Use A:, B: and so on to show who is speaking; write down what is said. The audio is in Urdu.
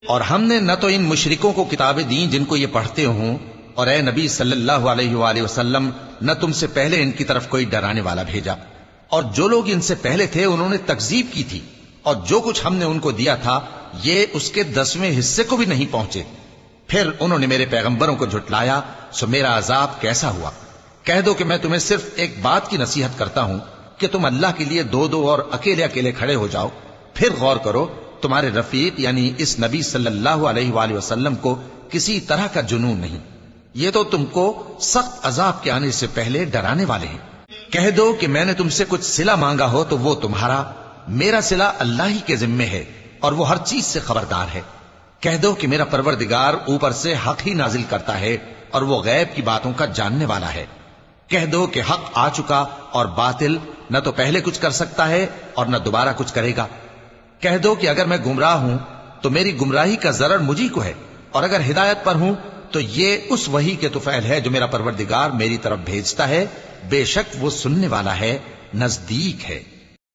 A: اور ہم نے نہ تو ان مشرکوں کو کتابیں دیں جن کو یہ پڑھتے ہوں، اور اے نبی صلی اللہ علیہ وآلہ وسلم نہ تم سے پہلے ان کی طرف کوئی ڈرانے والا بھیجا، اور جو لوگ ان سے پہلے تھے انہوں نے تکذیب کی تھی، اور جو کچھ ہم نے ان کو دیا تھا یہ اس کے 10ویں حصے کو بھی نہیں پہنچے۔ پھر انہوں نے میرے پیغمبروں کو جھٹلایا، سو میرا عذاب کیسا ہوا۔ کہہ دو کہ میں تمہیں صرف ایک بات کی نصیحت کرتا ہوں کہ تم اللہ کے لیے دو دو اور اکیلے اکیلے کھڑے ہو جاؤ، پھر غور کرو تمہارے رفیق یعنی اس نبی صلی اللہ علیہ وآلہ وسلم کو کسی طرح کا جنون نہیں، یہ تو تم کو سخت عذاب کے آنے سے پہلے ڈرانے والے ہیں۔ کہہ دو کہ میں نے تم سے کچھ صلہ مانگا ہو تو وہ تمہارا، میرا صلہ اللہ ہی کے ذمے ہے اور وہ ہر چیز سے خبردار ہے۔ کہہ دو کہ میرا پروردگار اوپر سے حق ہی نازل کرتا ہے اور وہ غیب کی باتوں کا جاننے والا ہے۔ کہہ دو کہ حق آ چکا اور باطل نہ تو پہلے کچھ کر سکتا ہے اور نہ دوبارہ کچھ کرے گا۔ کہہ دو کہ اگر میں گمراہ ہوں تو میری گمراہی کا ضرر مجھی کو ہے، اور اگر ہدایت پر ہوں تو یہ اس وحی کے طفیل ہے جو میرا پروردگار میری طرف بھیجتا ہے، بے شک وہ سننے والا ہے، نزدیک ہے۔